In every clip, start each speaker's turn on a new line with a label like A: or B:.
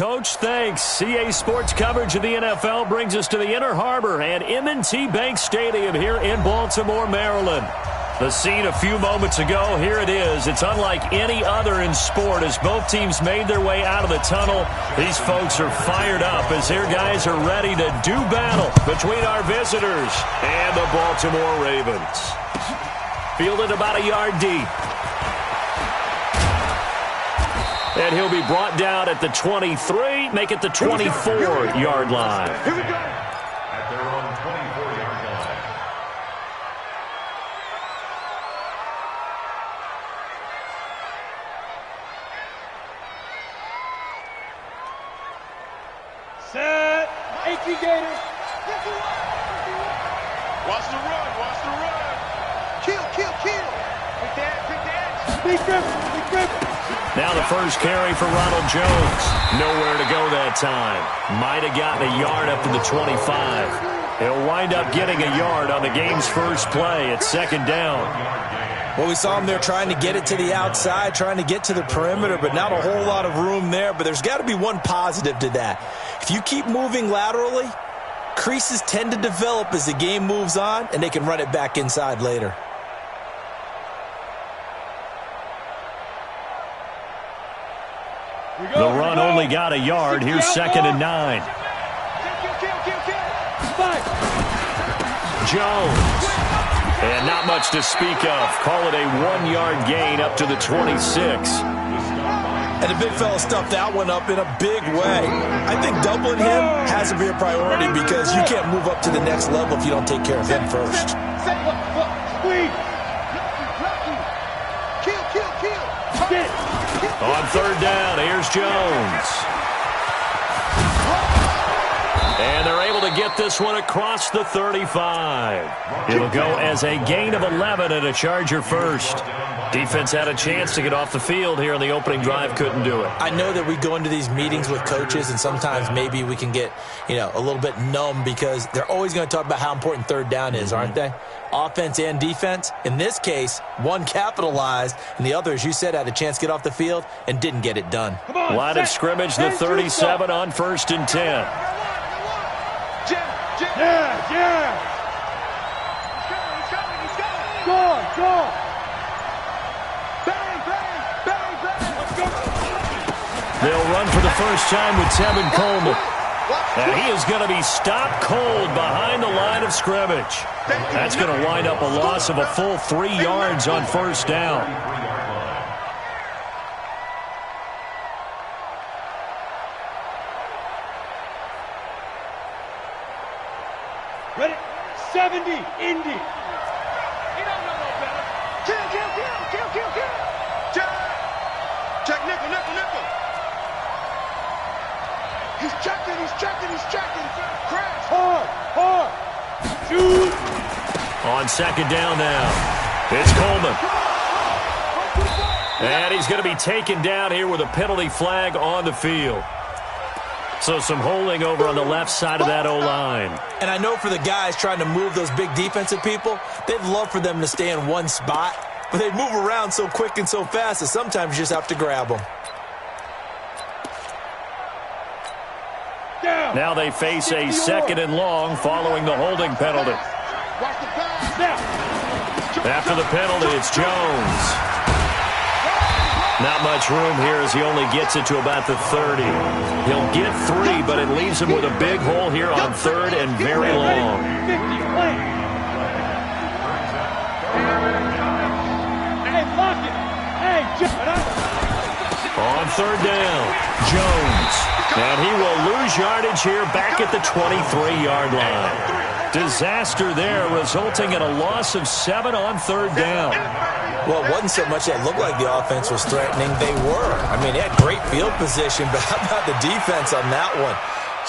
A: Coach. Thanks. CA Sports coverage of the NFL brings us to the Inner Harbor and M&T Bank Stadium here in Baltimore, Maryland. The scene a few moments ago, here it is. It's unlike any other in sport as both teams made their way out of the tunnel. These folks are fired up as their guys are ready to do battle between our visitors and the Baltimore Ravens. Fielded about a yard deep. And he'll be brought down at the 23, make it the 24-yard line.
B: Here we go. At their own 24-yard line.
C: Set. 18 Gators.
D: Watch the run. Watch the run.
C: Kill.
D: Pick that.
C: Big grip.
A: Now the first carry for Ronald Jones. Nowhere to go that time. Might have gotten a yard up to the 25. He'll wind up getting a yard on the game's first play at second down.
E: Well, we saw him there trying to get it to the outside, trying to get to the perimeter, but not a whole lot of room there. But there's got to be one positive to that. If you keep moving laterally, creases tend to develop as the game moves on, and they can run it back inside later.
A: The run only got a yard. Here's second and 9. Jones. And not much to speak of. Call it a 1-yard gain up to the 26.
E: And the big fella stuffed that one up in a big way. I think doubling him has to be a priority because you can't move up to the next level if you don't take care of him first.
A: On third down, here's Jones. And they're able to get this one across the 35. It'll go as a gain of 11 and a Charger first. Defense had a chance to get off the field here on the opening drive, couldn't do it.
E: I know that we go into these meetings with coaches, and sometimes maybe we can get, a little bit numb because they're always going to talk about how important third down is, aren't they? Offense and defense. In this case, one capitalized, and the other, as you said, had a chance to get off the field and didn't get it done.
A: Line of scrimmage, the 37 on 1st and 10.
C: Yeah. Go.
A: They'll run for the first time with Tevin Coleman. And he is going to be stopped cold behind the line of scrimmage. That's going to wind up a loss of a full 3 yards on first down.
C: Ready? 70, Indy.
D: He don't know no better. Kill. Check nickel. He's checking. Crash.
C: Hard. Shoot.
A: On second down now, it's Coleman. And he's going to be taken down here with a penalty flag on the field. So some holding over on the left side of that O-line.
E: And I know for the guys trying to move those big defensive people, they'd love for them to stay in one spot, but they move around so quick and so fast that sometimes you just have to grab them.
A: Now they face a second and long following the holding penalty. After the penalty, it's Jones. Not much room here as he only gets it to about the 30. He'll get 3, but it leaves him with a big hole here on third and very long. On third down, Jones. And he will lose yardage here back at the 23-yard line. Disaster there, resulting in a loss of 7 on third down.
E: Well, it wasn't so much that it looked like the offense was threatening. They were. I mean, they had great field position, but how about the defense on that one?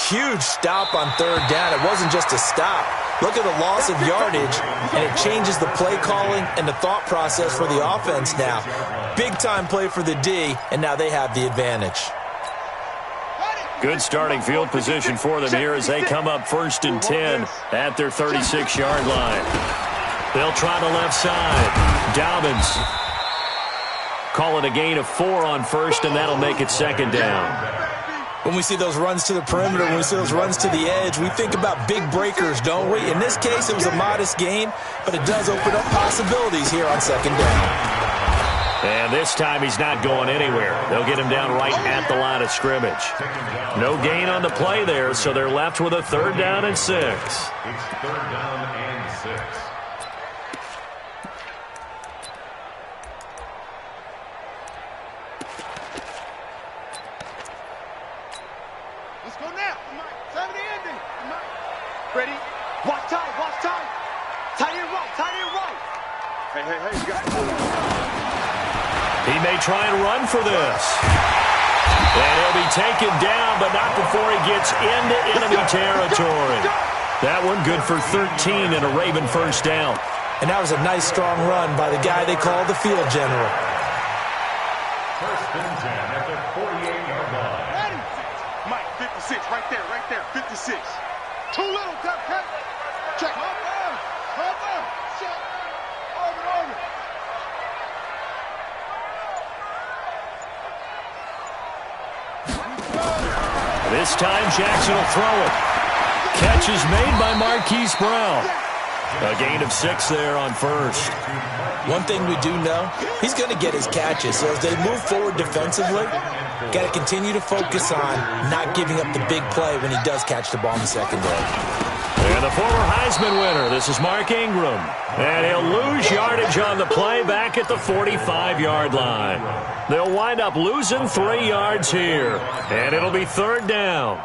E: Huge stop on third down. It wasn't just a stop. Look at the loss of yardage, and it changes the play calling and the thought process for the offense now. Big-time play for the D, and now they have the advantage.
A: Good starting field position for them here as they come up 1st and 10 at their 36-yard line. They'll try the left side. Dobbins. Call it a gain of 4 on first, and that'll make it second down.
E: When we see those runs to the perimeter, when we see those runs to the edge, we think about big breakers, don't we? In this case, it was a modest gain, but it does open up possibilities here on second down.
A: And this time he's not going anywhere. They'll get him down right at the line of scrimmage. No gain on the play there, so they're left with a 3rd down and 6.
B: It's 3rd down and 6.
C: Let's go now. Time of the ending.
D: Ready? Watch tight, watch tight. Tight end right, tight end right.
C: Hey, you got it.
A: He may try and run for this. And he'll be taken down, but not before he gets into enemy territory. That one good for 13 and a Raven 1st down.
E: And that was a nice, strong run by the guy they call the field general.
B: 1st and 10 at the 48-yard line.
C: Ready. Mike, 56, right there, 56. Too little, cut. Check. Hold on. Check. Over.
A: This time Jackson will throw it. Catch is made by Marquise Brown. A gain of 6 there on 1st.
E: One thing we do know, he's going to get his catches. So as they move forward defensively, got to continue to focus on not giving up the big play when he does catch the ball in the secondary.
A: And the former Heisman winner, this is Mark Ingram. And he'll lose yardage on the play back at the 45-yard line. They'll wind up losing 3 yards here. And it'll be 3rd down.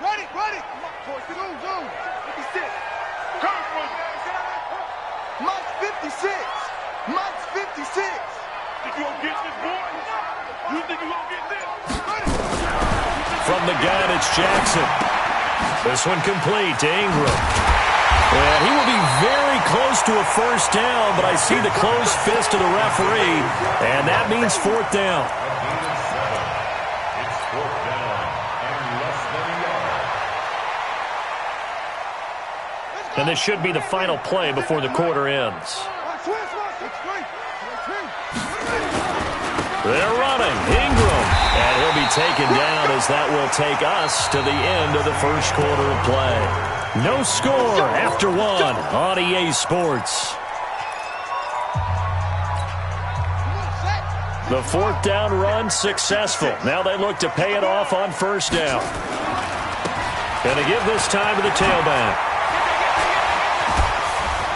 C: Ready. Come on, boys. Zoom. 56. Curve for
D: Mike's 56. Mike's 56.
C: Think you gonna get this, boy? You think you gonna get this?
A: From the gun, it's Jackson. This one complete to Ingram. And he will be very close to a 1st down, but I see the closed fist of the referee, and that means 4th down.
B: It's 4th down and less than a yard.
A: And this should be the final play before the quarter ends. They're running. Ingram. And he'll be taken down as that will take us to the end of the 1st quarter of play. No score after 1 on EA Sports. The 4th down run successful. Now they look to pay it off on 1st down. Going to give this time to the tailback.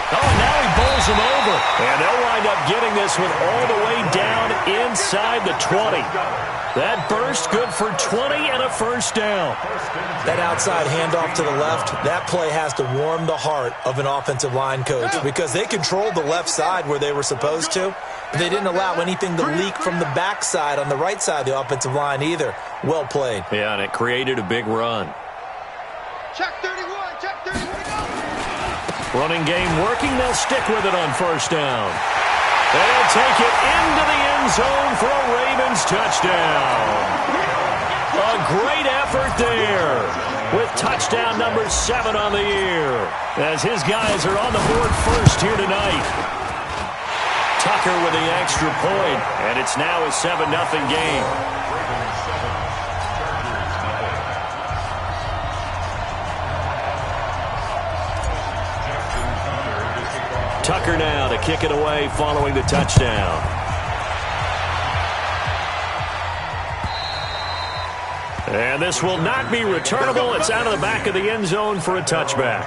A: Oh, now he bowls him over. And they'll wind up getting this one all the way down inside the 20. That burst good for 20 and a 1st down.
E: That outside handoff to the left, that play has to warm the heart of an offensive line coach because they controlled the left side where they were supposed to. But they didn't allow anything to leak from the backside on the right side of the offensive line either. Well played.
A: Yeah, and it created a big run.
C: Check 31.
A: Running game working. They'll stick with it on 1st down. They'll take it into the end zone for a Ravens touchdown. A great effort there with touchdown number 7 on the year as his guys are on the board first here tonight. Tucker with the extra point, and it's now a 7-0 game. Tucker now to kick it away following the touchdown. And this will not be returnable. It's out of the back of the end zone for a touchback.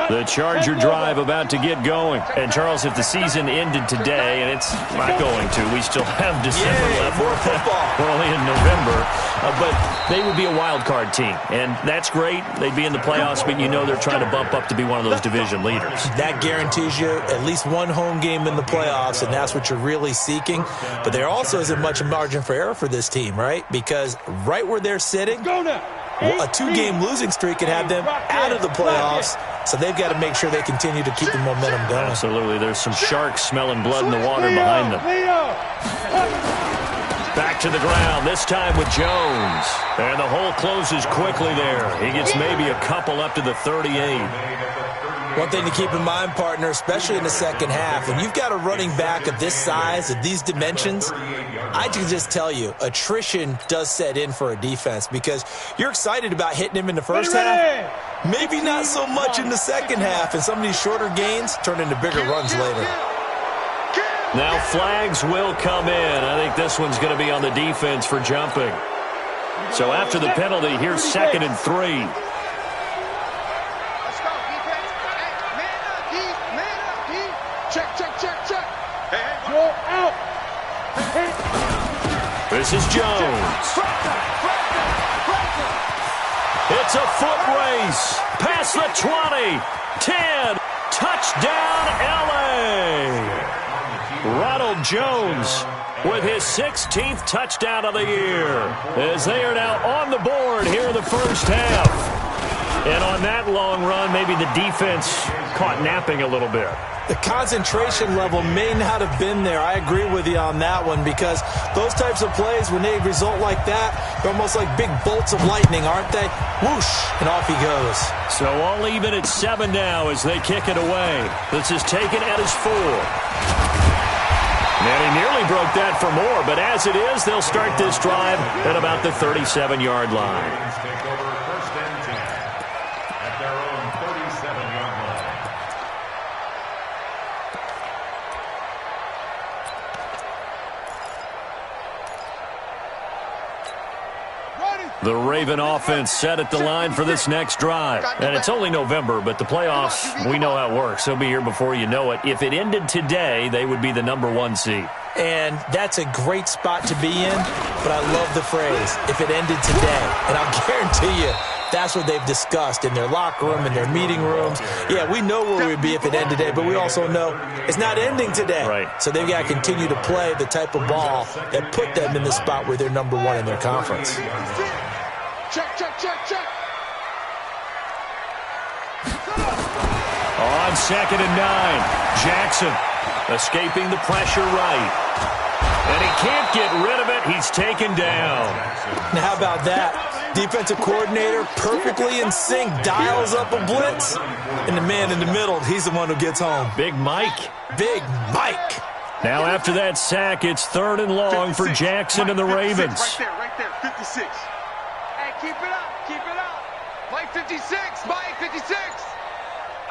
A: The Charger drive about to get going. And, Charles, if the season ended today, and it's not going to, we still have December left.
E: More football.
A: We're only in November. But they would be a wild card team. And that's great. They'd be in the playoffs, but you know they're trying to bump up to be one of those division leaders.
E: That guarantees you at least one home game in the playoffs, and that's what you're really seeking. But there also isn't much margin for error for this team, right? Because right where they're sitting,
C: Go now.
E: A 2-game losing streak could have them out of the playoffs, so they've got to make sure they continue to keep the momentum going.
A: Absolutely. There's some sharks smelling blood in the water behind them. Back to the ground, this time with Jones. And the hole closes quickly there. He gets maybe a couple up to the 38.
E: One thing to keep in mind, partner, especially in the second half, when you've got a running back of this size, of these dimensions, I can just tell you, attrition does set in for a defense because you're excited about hitting him in the first half. Maybe not so much in the second half, and some of these shorter gains turn into bigger runs later.
A: Now flags will come in. I think this one's going to be on the defense for jumping. So after the penalty, here's 2nd and 3. This is Jones. It's a foot race. Past the 20. 10. Touchdown, L.A. Ronald Jones with his 16th touchdown of the year as they are now on the board here in the first half. And on that long run, maybe the defense caught napping a little bit.
E: The concentration level may not have been there. I agree with you on that one because those types of plays, when they result like that, they're almost like big bolts of lightning, aren't they? Whoosh, and off he goes.
A: So all even at 7 now as they kick it away. This is taken at his 4. And he nearly broke that for more, but as it is, they'll start this drive at about the 37-yard line.
B: Take over 1st and 10 at their own 37-yard line.
A: The Raven offense set at the line for this next drive. And it's only November, but the playoffs, we know how it works. They'll be here before you know it. If it ended today, they would be the #1 seed.
E: And that's a great spot to be in, but I love the phrase, if it ended today. And I'll guarantee you, that's what they've discussed in their locker room, in their meeting rooms. Yeah, we know where we'd be if it ended today, but we also know it's not ending today.
A: Right.
E: So they've got to continue to play the type of ball that put them in the spot where they're #1 in their conference.
C: Check.
A: On 2nd and 9, Jackson escaping the pressure right. And he can't get rid of it. He's taken down.
E: Now, how about that? Defensive coordinator perfectly in sync, dials up a blitz, and the man in the middle, he's the one who gets home.
A: Big Mike.
E: Big Mike.
A: Now after that sack, it's 3rd and long for Jackson and the Ravens.
C: Right there, 56.
D: Hey, keep it up. Mike 56, Mike 56.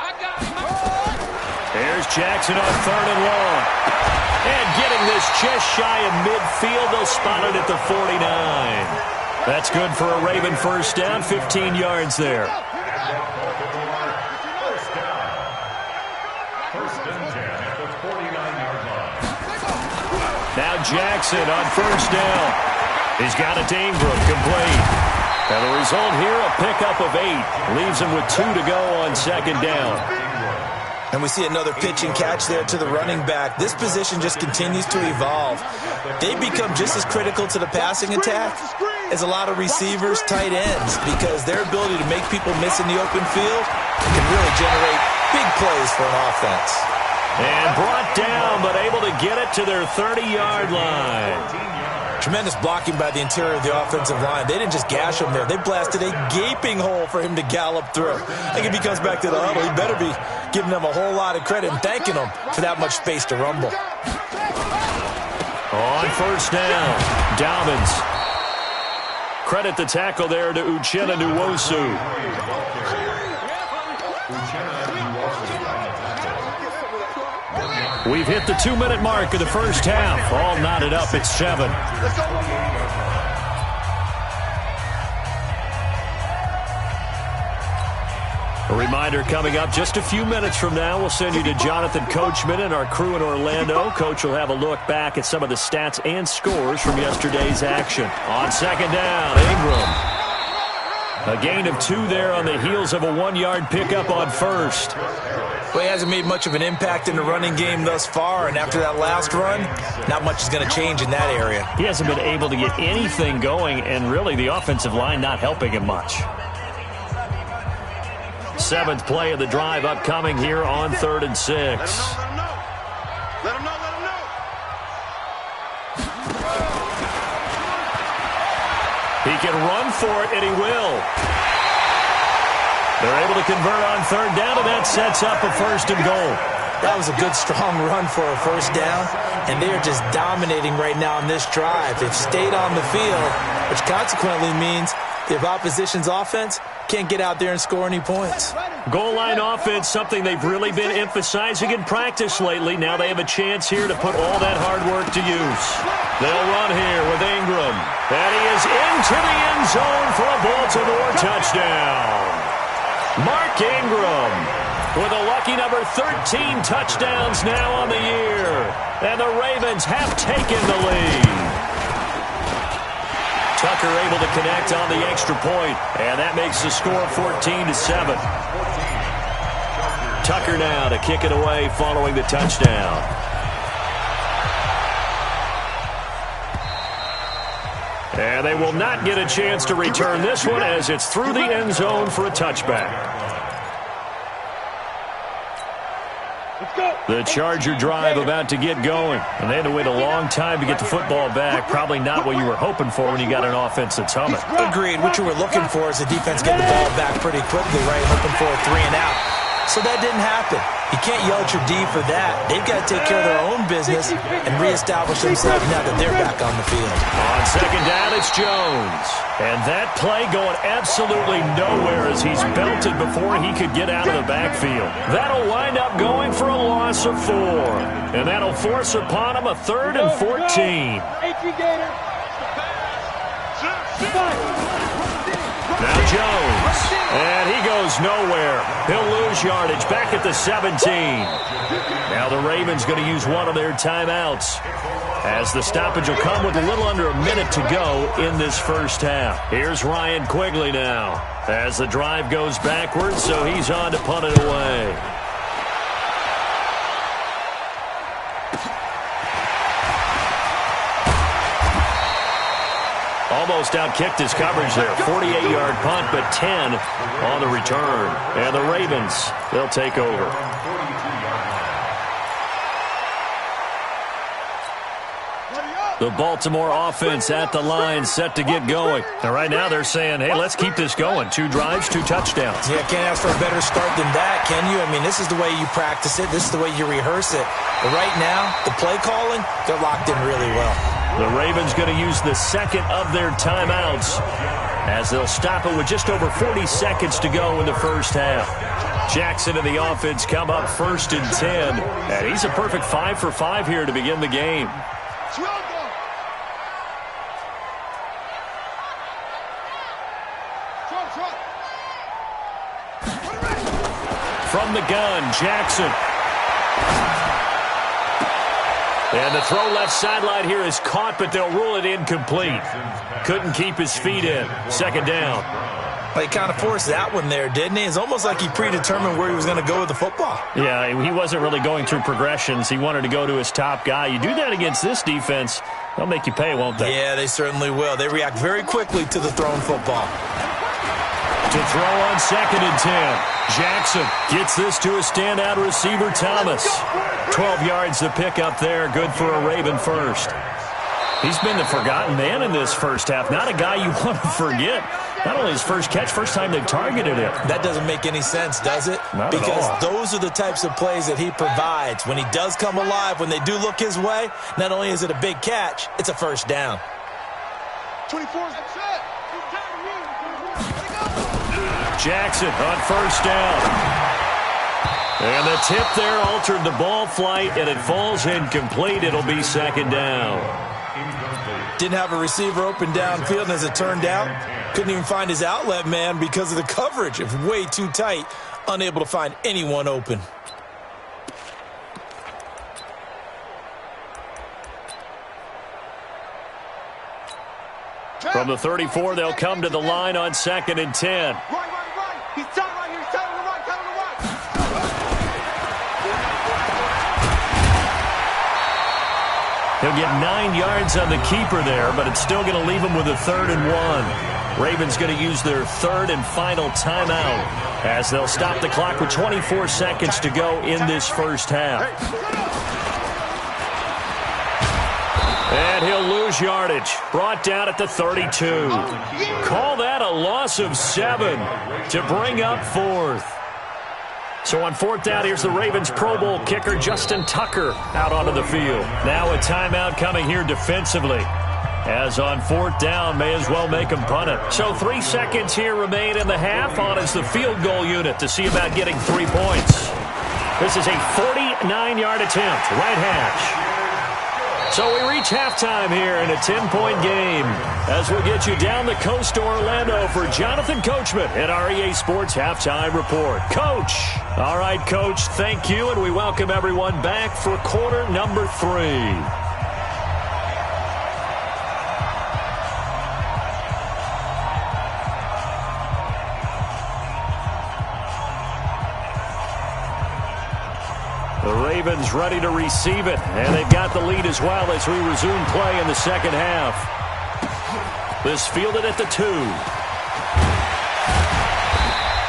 D: I got him.
A: There's Jackson on 3rd and long. And getting this just shy of midfield, they'll spot it at the 49. That's good for a Raven first down, 15 yards there. Now Jackson on 1st down. He's got it to Ingram, complete. And the result here, a pickup of 8. Leaves him with 2 to go on 2nd down.
E: And we see another pitch and catch there to the running back. This position just continues to evolve. They become just as critical to the passing attack as a lot of receivers, tight ends, because their ability to make people miss in the open field can really generate big plays for an offense.
A: And brought down, but able to get it to their 30-yard line.
E: Tremendous blocking by the interior of the offensive line. They didn't just gash him there. They blasted a gaping hole for him to gallop through. I think if he comes back to the huddle, he better be giving them a whole lot of credit and thanking them for that much space to rumble.
A: On 1st down, Dobbins. Credit the tackle there to Uchenna Nwosu. We've hit the 2-minute mark of the first half. All knotted up at 7. A reminder coming up just a few minutes from now, we'll send you to Jonathan Coachman and our crew in Orlando. Coach will have a look back at some of the stats and scores from yesterday's action. On 2nd down, Ingram. A gain of 2 there on the heels of a 1-yard pickup on 1st.
E: Well, he hasn't made much of an impact in the running game thus far, and after that last run, not much is going to change in that area.
A: He hasn't been able to get anything going, and really the offensive line not helping him much. 7th play of the drive upcoming here on 3rd and 6.
C: Let him know.
A: He can run for it, and he will. They're able to convert on 3rd down, and that sets up a 1st and goal.
E: That was a good, strong run for a 1st down, and they're just dominating right now on this drive. They've stayed on the field, which consequently means the opposition's offense can't get out there and score any points.
A: Goal line offense, something they've really been emphasizing in practice lately. Now they have a chance here to put all that hard work to use. They'll run here with Ingram, and he is into the end zone for a Baltimore touchdown. Mark Ingram with a lucky number 13 touchdowns now on the year. And the Ravens have taken the lead. Tucker able to connect on the extra point, and that makes the score 14-7. Tucker now to kick it away following the touchdown. And they will not get a chance to return this one as it's through the end zone for a touchback. The Charger drive about to get going. And they had to wait a long time to get the football back. Probably not what you were hoping for when you got an offense that's humming.
E: Agreed. What you were looking for is the defense getting the ball back pretty quickly, right? Hoping for a 3 and out. So that didn't happen. You can't yell at your D for that. They've got to take care of their own business and reestablish themselves now that they're back on the field.
A: On 2nd down, it's Jones. And that play going absolutely nowhere as he's belted before he could get out of the backfield. That'll wind up going for a loss of 4. And that'll force upon him a 3rd and 14. Now Jones, and he goes nowhere. He'll lose yardage back at the 17. Now the Ravens going to use one of their timeouts, as the stoppage will come with a little under a minute to go in this first half. Here's Ryan Quigley now as the drive goes backwards, so he's on to punt it away. Almost outkicked his coverage there. 48-yard punt, but 10 on the return. And the Ravens, they'll take over. The Baltimore offense at the line, set to get going. And right now they're saying, hey, let's keep this going. 2 drives, 2 touchdowns.
E: Yeah, can't ask for a better start than that, can you? I mean, this is the way you practice it. This is the way you rehearse it. But right now, the play calling, they're locked in really well.
A: The Ravens going to use the 2nd of their timeouts as they'll stop it with just over 40 seconds to go in the first half. Jackson and the offense come up 1st and 10. And he's a perfect 5 for 5 here to begin the game. From the gun, Jackson. And the throw left sideline here is caught, but they'll rule it incomplete. Couldn't keep his feet in. 2nd down.
E: Well, he kind of forced that one there, didn't he? It's almost like he predetermined where he was going to go with the football.
A: Yeah, he wasn't really going through progressions. He wanted to go to his top guy. You do that against this defense, they'll make you pay, won't they?
E: Yeah, they certainly will. They react very quickly to the thrown football.
A: To throw on 2nd and 10. Jackson gets this to a standout receiver, Thomas. 12 yards to pick up there. Good for a Raven first. He's been the forgotten man in this first half. Not a guy you want to forget. Not only his first catch, first time they've targeted him.
E: That doesn't make any sense, does it?
A: Not
E: because
A: at all.
E: Those are the types of plays that he provides. When he does come alive, when they do look his way, not only is it a big catch, it's a first down.
C: 24.
A: Jackson on 1st down. And the tip there altered the ball flight, and it falls incomplete. It'll be 2nd down.
E: Didn't have a receiver open downfield, and as it turned out, couldn't even find his outlet man because of the coverage. It's way too tight, unable to find anyone open.
A: From the 34, they'll come to the line on 2nd and 10.
D: Right. He's tight right here. He's tight on the right.
A: He'll get 9 yards on the keeper there, but it's still going to leave him with a 3rd and 1. Ravens going to use their 3rd and final timeout as they'll stop the clock with 24 seconds to go in this first half. And he'll lose yardage. Brought down at the 32. Call that a loss of 7 to bring up 4th. So on 4th down, here's the Ravens Pro Bowl kicker Justin Tucker out onto the field. Now a timeout coming here defensively. As on 4th down, may as well make him punt it. So 3 seconds here remain in the half. On is the field goal unit to see about getting 3 points. This is a 49-yard attempt, right hash. So we reach halftime here in a 10-point game as we'll get you down the coast to Orlando for Jonathan Coachman at our EA Sports Halftime Report. Coach. All right, Coach, thank you, and we welcome everyone back for quarter number 3. The Ravens ready to receive it, and they've got the lead as well as we resume play in the second half. This fielded at the 2.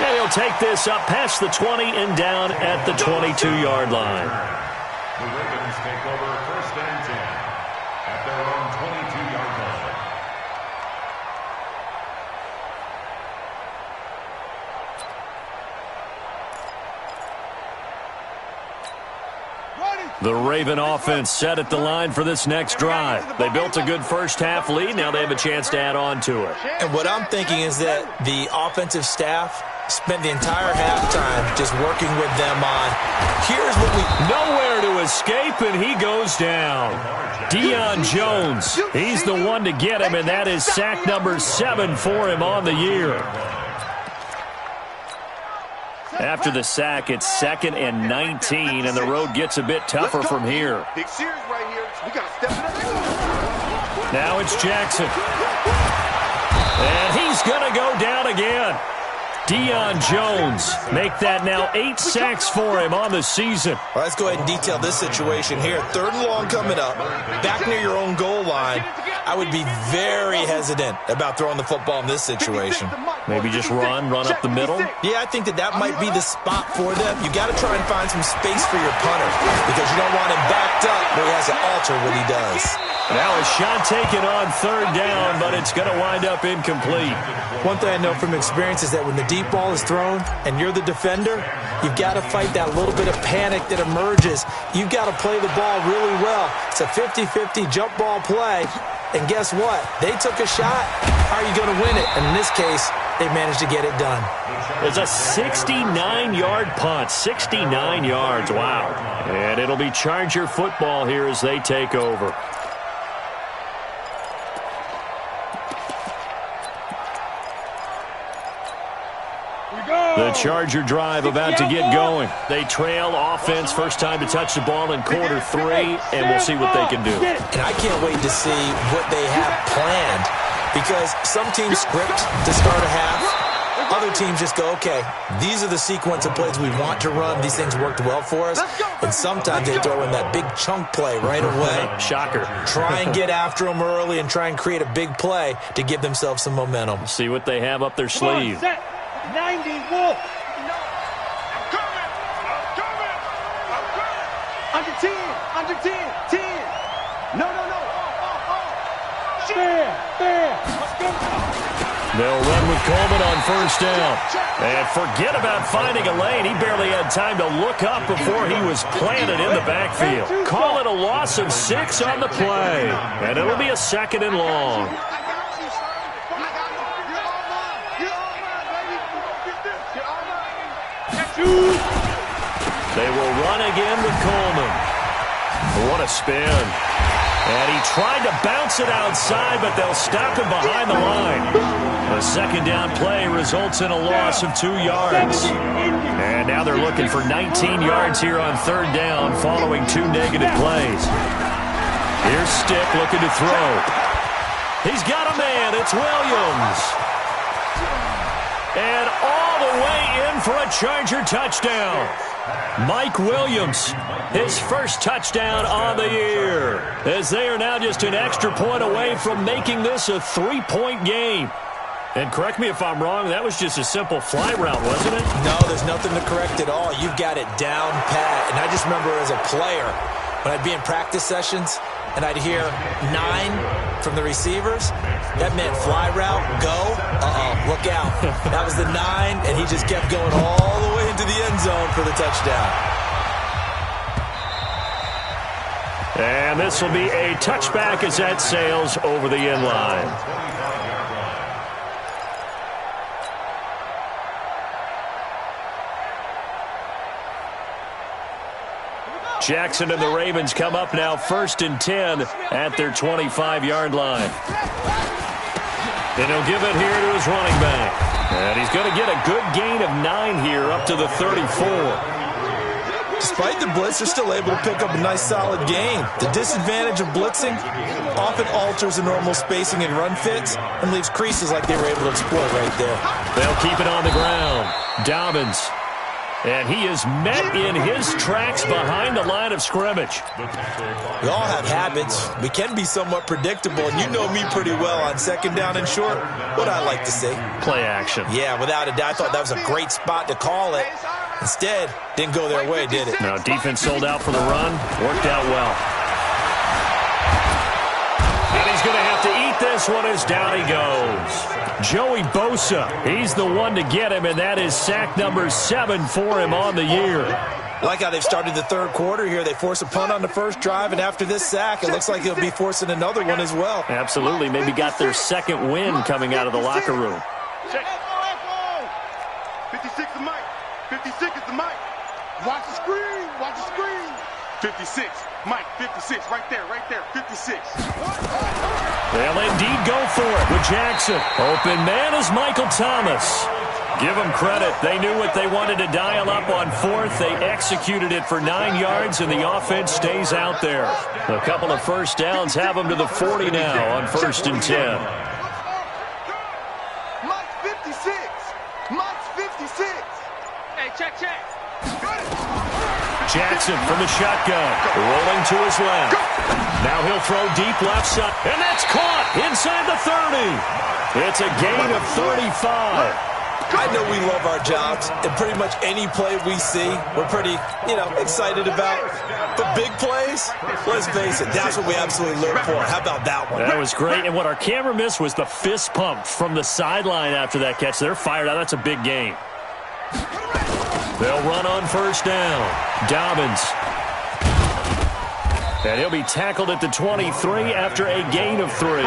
A: And he'll take this up past the 20 and down at the 22-yard line.
B: The Ravens take over 1st and 10 at their own 22-yard line.
A: The Raven offense set at the line for this next drive. They built a good first half lead. Now they have a chance to add on to it.
E: And what I'm thinking is that the offensive staff spent the entire halftime just working with them on, here's what we...
A: Nowhere to escape, and he goes down. Deion Jones, he's the one to get him, and that is sack number 7 for him on the year. After the sack, it's 2nd and 19, and the road gets a bit tougher from here.
C: Big series right here. We got to step it up.
A: Now it's Jackson. And he's going to go down again. Deion Jones make that now 8 sacks for him on the season.
E: Well, let's go ahead and detail this situation here. 3rd and long coming up, back near your own goal line. I would be very hesitant about throwing the football in this situation.
A: Maybe just run up the middle.
E: Yeah, I think that might be the spot for them. You got to try and find some space for your punter because you don't want him backed up where he has to alter what he does.
A: Now a shot taken on 3rd down, but it's going to wind up incomplete.
E: One thing I know from experience is that when the deep ball is thrown and you're the defender, you've got to fight that little bit of panic that emerges. You've got to play the ball really well. It's a 50-50 jump ball play. And guess what? They took a shot. How are you going to win it? And in this case, they managed to get it done.
A: It's a 69-yard punt. 69 yards. Wow. And it'll be Charger football here as they take over. The Charger drive about to get going. They trail offense, first time to touch the ball in quarter 3, and we'll see what they can do.
E: And I can't wait to see what they have planned because some teams script to start a half. Other teams just go, okay, these are the sequence of plays we want to run. These things worked well for us. And sometimes they throw in that big chunk play right away.
A: Shocker.
E: Try and get after them early and try and create a big play to give themselves some momentum.
A: See what they have up their sleeve.
C: 90 Wolf. Under 10. Under 10. 10. No. Fair. Let's go.
A: They'll run with Coleman on 1st down. And forget about finding a lane. He barely had time to look up before he was planted in the backfield. Call it a loss of 6 on the play. And it'll be a 2nd and long. They will run again with Coleman. What a spin. And he tried to bounce it outside, but they'll stop him behind the line. A 2nd down play results in a loss of 2 yards. And now they're looking for 19 yards here on 3rd down following 2 negative plays. Here's Stick looking to throw. He's got a man. It's Williams. And all the way in for a Charger touchdown. Mike Williams, his first touchdown on the year, as they are now just an extra point away from making this a 3-point game. And correct me if I'm wrong, that was just a simple fly route, wasn't it?
E: No, there's nothing to correct at all. You've got it down pat. And I just remember as a player, when I'd be in practice sessions and I'd hear 9 from the receivers, that meant fly route, go, look out. That was the 9, and he just kept going all the way into the end zone for the touchdown.
A: And this will be a touchback as that sails over the end line. Jackson and the Ravens come up now 1st and 10 at their 25-yard line. And he'll give it here to his running back. And he's going to get a good gain of 9 here up to the 34.
E: Despite the blitz, they're still able to pick up a nice solid gain. The disadvantage of blitzing often alters the normal spacing and run fits and leaves creases like they were able to exploit right there.
A: They'll keep it on the ground. Dobbins. And he is met in his tracks behind the line of scrimmage.
E: We all have habits. We can be somewhat predictable, and you know me pretty well on 2nd down and short. What I like to see.
A: Play action.
E: Yeah, without a doubt. I thought that was a great spot to call it. Instead, didn't go their way, did it?
A: No, defense sold out for the run. Worked out well. And he's going to have to eat this one as down he goes. Joey Bosa, he's the one to get him, and that is sack number 7 for him on the year.
E: Like how they've started the 3rd quarter here. They force a punt on the first drive, and after this sack, it looks like they'll be forcing another one as well.
A: Absolutely. Maybe got their 2nd win coming out of the locker room.
C: 56 is Mike. 56 is the Mike. Watch the screen. Watch the screen. 56. Mike, 56. Right there. 56.
A: They'll indeed go for it with Jackson. Open man is Michael Thomas. Give them credit. They knew what they wanted to dial up on 4th. They executed it for 9 yards, and the offense stays out there. A couple of first downs have them to the 40 now on 1st and 10.
C: Mike's 56. Mike's 56.
D: Hey, check.
A: Jackson from the shotgun, rolling to his left. Now he'll throw deep left side, and that's caught inside the 30. It's a gain of 35.
E: I know we love our jobs, and pretty much any play we see, we're pretty, excited about. But big plays, let's face it, that's what we absolutely look for. How about that one?
A: That was great, and what our camera missed was the fist pump from the sideline after that catch. They're fired out. That's a big game. They'll run on 1st down. Dobbins. And he'll be tackled at the 23 after a gain of 3.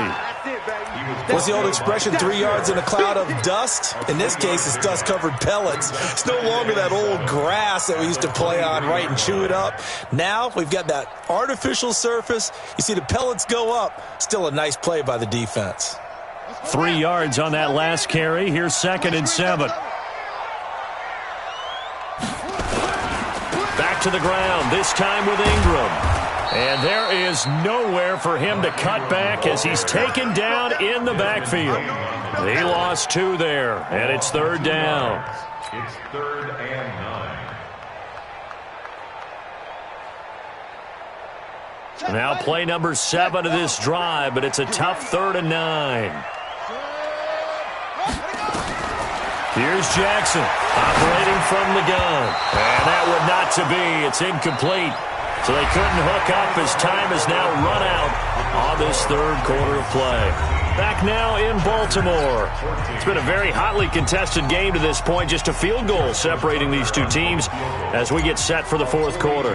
E: What's the old expression, 3 yards in a cloud of dust? In this case, it's dust-covered pellets. It's no longer that old grass that we used to play on, right, and chew it up. Now we've got that artificial surface. You see the pellets go up. Still a nice play by the defense.
A: 3 yards on that last carry. Here's 2nd and 7. Back to the ground, this time with Ingram. And there is nowhere for him to cut back as he's taken down in the backfield. He lost 2 there, and it's 3rd down.
B: It's 3rd and 9.
A: Now play number 7 of this drive, but it's a tough 3rd and 9. Here's Jackson operating from the gun. And that would not to be. It's incomplete. So they couldn't hook up as time has now run out on this 3rd quarter of play. Back now in Baltimore. It's been a very hotly contested game to this point. Just a field goal separating these two teams as we get set for the 4th quarter.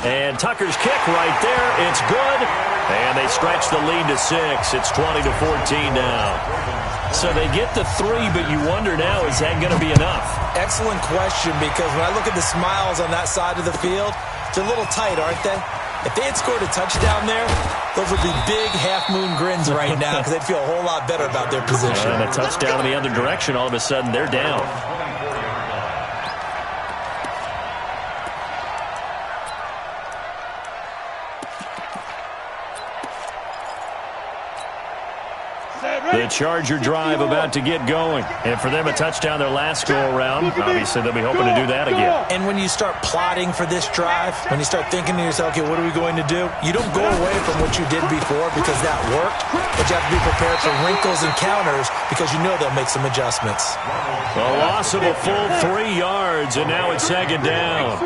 A: And Tucker's kick right there. It's good. And they stretch the lead to 6. It's 20-14 now. So they get the 3, but you wonder now, is that going to be enough?
E: Excellent question, because when I look at the smiles on that side of the field, they're a little tight, aren't they? If they had scored a touchdown there, those would be big half-moon grins right now because they'd feel a whole lot better about their position.
A: And a touchdown in the other direction, all of a sudden they're down. The Charger drive about to get going. And for them, a touchdown their last go-around. Obviously, they'll be hoping to do that again.
E: And when you start plotting for this drive, when you start thinking to yourself, okay, what are we going to do? You don't go away from what you did before because that worked, but you have to be prepared for wrinkles and counters because you know they'll make some adjustments.
A: A loss of a full 3 yards, and now it's second down.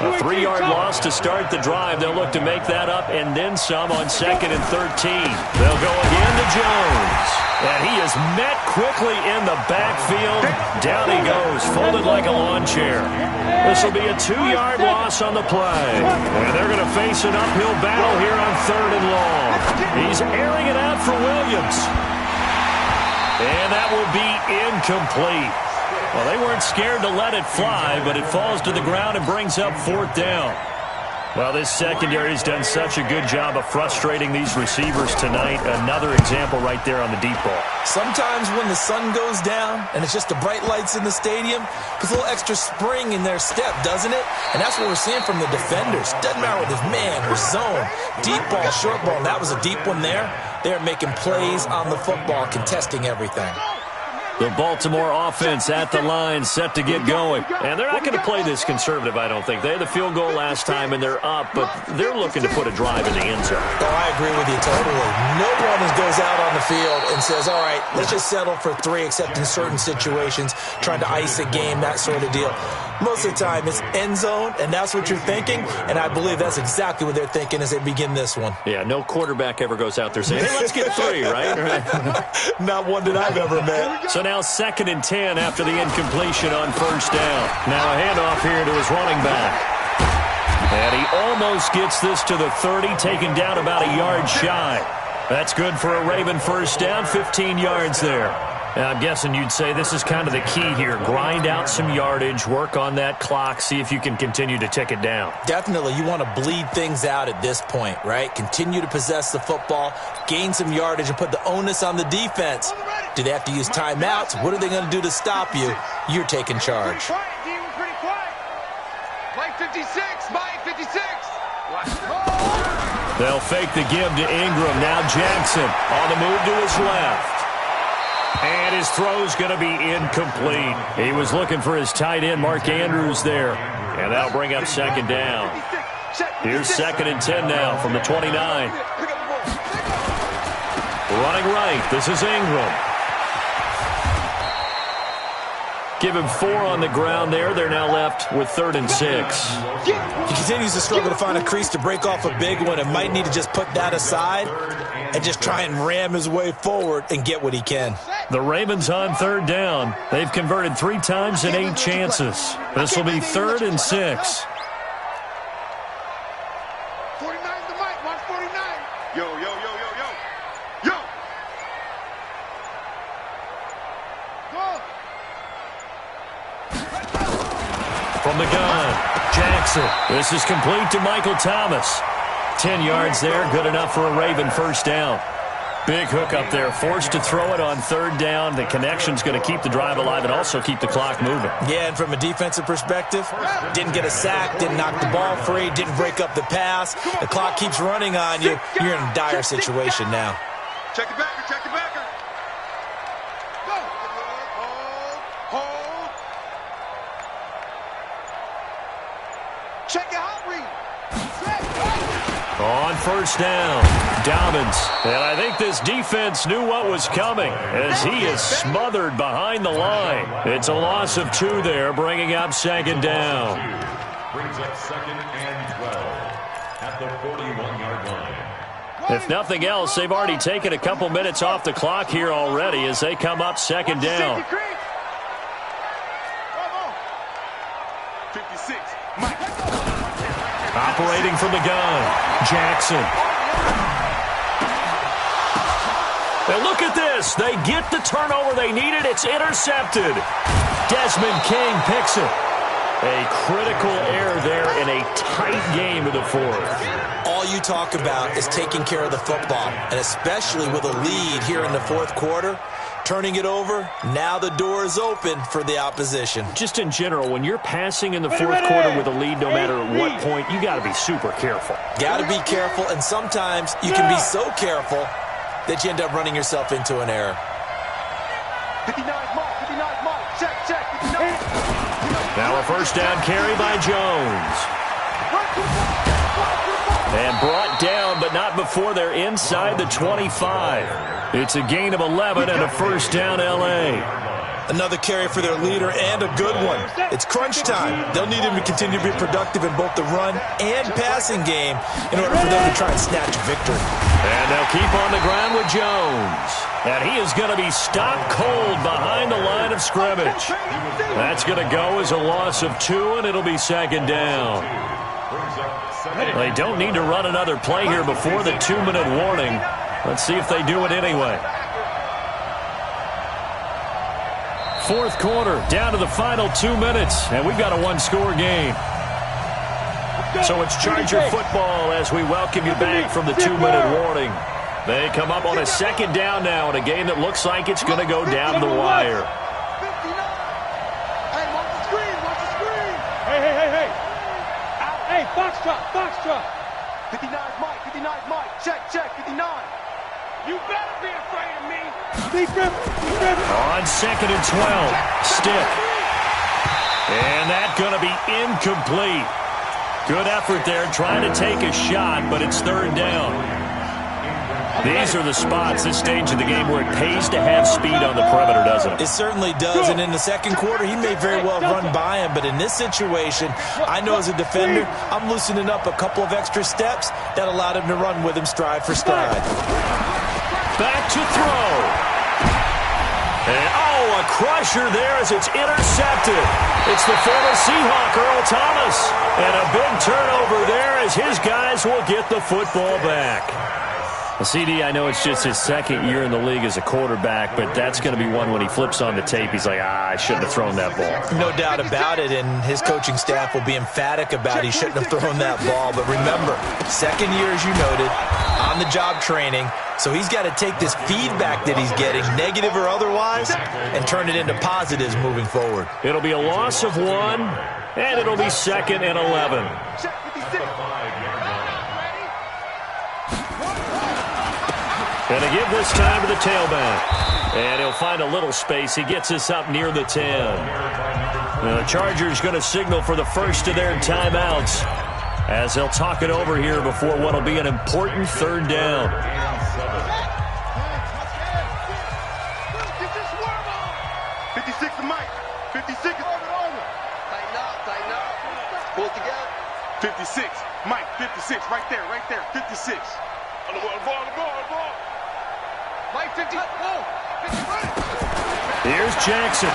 A: A 3-yard loss to start the drive. They'll look to make that up and then some on 2nd and 13. They'll go again to Jones. And he is met quickly in the backfield. Down he goes, folded like a lawn chair. This will be a 2-yard loss on the play. And they're going to face an uphill battle here on 3rd and long. He's airing it out for Williams. And that will be incomplete. Well, they weren't scared to let it fly, but it falls to the ground and brings up 4th down. Well, this secondary has done such a good job of frustrating these receivers tonight. Another example right there on the deep ball.
E: Sometimes when the sun goes down and it's just the bright lights in the stadium, puts a little extra spring in their step, doesn't it? And that's what we're seeing from the defenders. Doesn't matter whether it's man or zone, deep ball, short ball. And that was a deep one there. They're making plays on the football, contesting everything.
A: The Baltimore offense at the line, set to get going. And they're not going to play this conservative, I don't think. They had the field goal last time, and they're up, but they're looking to put a drive in the end zone.
E: Oh, I agree with you totally. No one goes out on the field and says, all right, let's just settle for 3, except in certain situations, trying to ice a game, that sort of deal. Most of the time, it's end zone, and that's what you're thinking, and I believe that's exactly what they're thinking as they begin this one.
A: Yeah, no quarterback ever goes out there saying, hey, let's get 3, right?
E: Not one that I've ever met.
A: So now 2nd and 10 after the incompletion on 1st down. Now a handoff here to his running back. And he almost gets this to the 30, taken down about a yard shy. That's good for a Raven 1st down, 15 yards there. Now, I'm guessing you'd say this is kind of the key here. Grind out some yardage, work on that clock, see if you can continue to tick it down.
E: Definitely. You want to bleed things out at this point, right? Continue to possess the football, gain some yardage, and put the onus on the defense. Do they have to use timeouts? What are they going to do to stop you? You're taking charge.
D: Pretty quiet. Mike 56, Mike 56.
A: They'll fake the give to Ingram. Now Jackson on the move to his left. And his throw's going to be incomplete. He was looking for his tight end, Mark Andrews, there. And that'll bring up 2nd down. Here's 2nd and 10 now from the 29. Running right, this is Ingram. Give him 4 on the ground there. They're now left with 3rd and 6.
E: He continues to struggle to find a crease to break off a big one and might need to just put that aside and just try and ram his way forward and get what he can.
A: The Ravens on 3rd down. They've converted 3 times in 8 chances. This will be 3rd and 6.
C: 49 the mic, watch 49. Yo, yo, yo, yo, yo. Yo. Go.
A: From the gun, Jackson. This is complete to Michael Thomas. 10 yards there, good enough for a Raven 1st down. Big hook up there, forced to throw it on 3rd down. The connection's going to keep the drive alive and also keep the clock moving.
E: Yeah, and from a defensive perspective, didn't get a sack, didn't knock the ball free, didn't break up the pass. The clock keeps running on you. You're in a dire situation now.
C: Check the backer, check the backer. Go. Hold. Check your hot read.
A: On 1st down, Dobbins. And I think this defense knew what was coming as he is smothered behind the line. It's a loss of 2 there, bringing up 2nd down.
B: Brings up 2nd and 12 at the 41-yard line.
A: If nothing else, they've already taken a couple minutes off the clock here already as they come up 2nd down.
C: 56, Mike.
A: Operating from the gun, Jackson. Now look at this. They get the turnover they needed. It's intercepted. Desmond King picks it. A critical error there in a tight game of the 4th.
E: All you talk about is taking care of the football, and especially with a lead here in the 4th quarter. Turning it over, now the door is open for the opposition.
A: Just in general, when you're passing in the 4th quarter with a lead, no matter at what point, you got to be super careful.
E: Got to be careful, and sometimes you can be so careful that you end up running yourself into an error.
C: 59 Mike, 59 Mike. Check, 59.
A: Now a first down carry by Jones. And brought down, but not before they're inside the 25. It's a gain of 11 and a first down, L.A.
E: Another carry for their leader and a good one. It's crunch time. They'll need him to continue to be productive in both the run and passing game in order for them to try and snatch victory.
A: And they'll keep on the ground with Jones. And he is going to be stopped cold behind the line of scrimmage. That's going to go as a loss of 2, and it'll be second down. They don't need to run another play here before the 2-minute warning. Let's see if they do it anyway. Fourth quarter, down to the final 2 minutes, and we've got a one-score game. So it's Charger football as we welcome you back from the 2-minute warning. They come up on a second down now in a game that looks like it's going to go down the wire.
C: 59. Hey, watch the screen, watch the screen.
F: Hey. Out. Hey, box drop.
C: 59 Mike, 59 Mike. Check, 59.
D: You better be afraid of me.
F: Be driven.
A: On 2nd and 12, stick. And that's going to be incomplete. Good effort there trying to take a shot, but it's third down. These are the spots, this stage of the game, where it pays to have speed on the perimeter, doesn't it?
E: It certainly does, and in the second quarter, he may very well run by him, but in this situation, I know as a defender, I'm loosening up a couple of extra steps that allowed him to run with him stride for stride.
A: Back to throw. And, a crusher there as it's intercepted. It's the former Seahawk, Earl Thomas. And a big turnover there as his guys will get the football back. CD, I know it's just his second year in the league as a quarterback, but that's going to be one when he flips on the tape. He's like, I shouldn't have thrown that ball.
E: No doubt about it, and his coaching staff will be emphatic about he shouldn't have thrown that ball. But remember, second year, as you noted, on-the-job training, so he's got to take this feedback that he's getting, negative or otherwise, and turn it into positives moving forward.
A: It'll be a loss of 1, and it'll be 2nd and 11. Going to give this time to the tailback. And he'll find a little space. He gets us up near the 10. The Chargers going to signal for the first of their timeouts as they'll talk it over here before what will be an important third down.
C: 56 to Mike. 56. Tighten up. Pull it together. 56. Mike, 56. Right there. 56. On the ball.
D: Mike, 50.
A: Here's Jackson.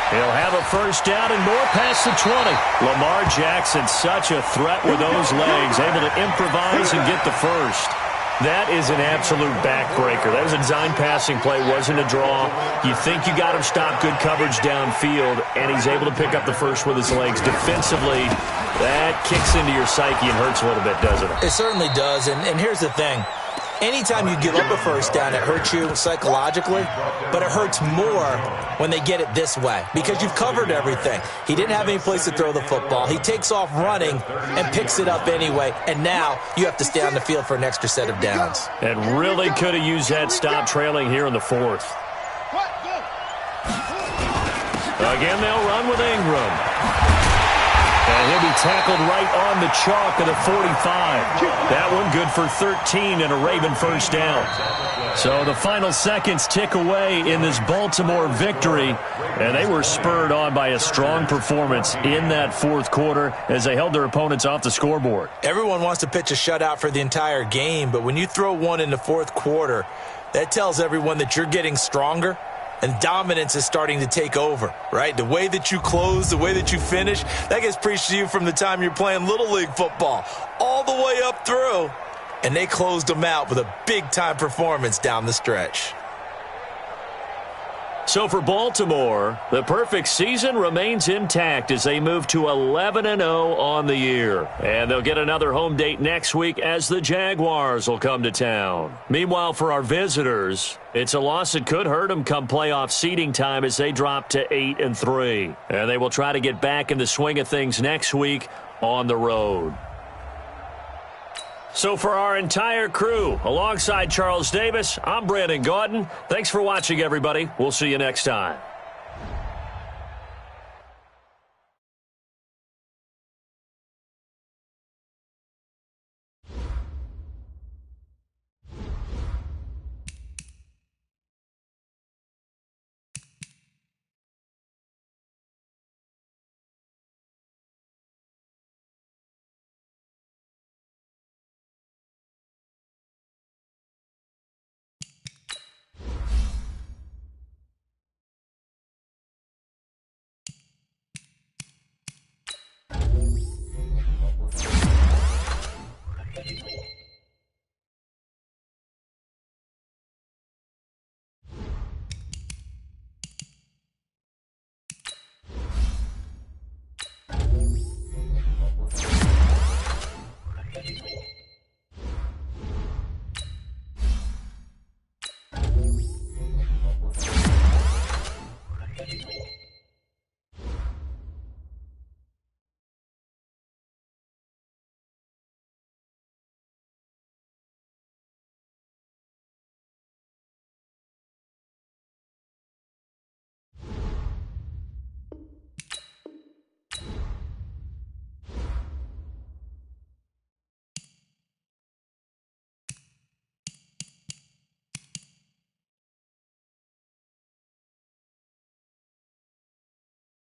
A: He'll have a first down and more past the 20. Lamar Jackson, such a threat with those legs, able to improvise and get the first. That is an absolute backbreaker. That was a design passing play, wasn't a draw. You think you got him stopped, good coverage downfield, and he's able to pick up the first with his legs. Defensively, that kicks into your psyche and hurts a little bit, doesn't it?
E: It certainly does, and here's the thing. Anytime you give up a first down, it hurts you psychologically, but it hurts more when they get it this way because you've covered everything. He didn't have any place to throw the football. He takes off running and picks it up anyway, and now you have to stay on the field for an extra set of downs.
A: And really could have used that stop trailing here in the fourth. Again, they'll run with Ingram. And he'll be tackled right on the chalk of the 45. That one good for 13 and a Raven first down. So the final seconds tick away in this Baltimore victory. And they were spurred on by a strong performance in that fourth quarter as they held their opponents off the scoreboard.
E: Everyone wants to pitch a shutout for the entire game, but when you throw one in the fourth quarter, that tells everyone that you're getting stronger. And dominance is starting to take over, right? The way that you close, the way that you finish, that gets preached to you from the time you're playing Little League football all the way up through. And they closed them out with a big-time performance down the stretch.
A: So for Baltimore, the perfect season remains intact as they move to 11-0 on the year. And they'll get another home date next week as the Jaguars will come to town. Meanwhile, for our visitors, it's a loss that could hurt them come playoff seeding time as they drop to 8-3. And they will try to get back in the swing of things next week on the road. So for our entire crew, alongside Charles Davis, I'm Brandon Gaudin. Thanks for watching, everybody. We'll see you next time.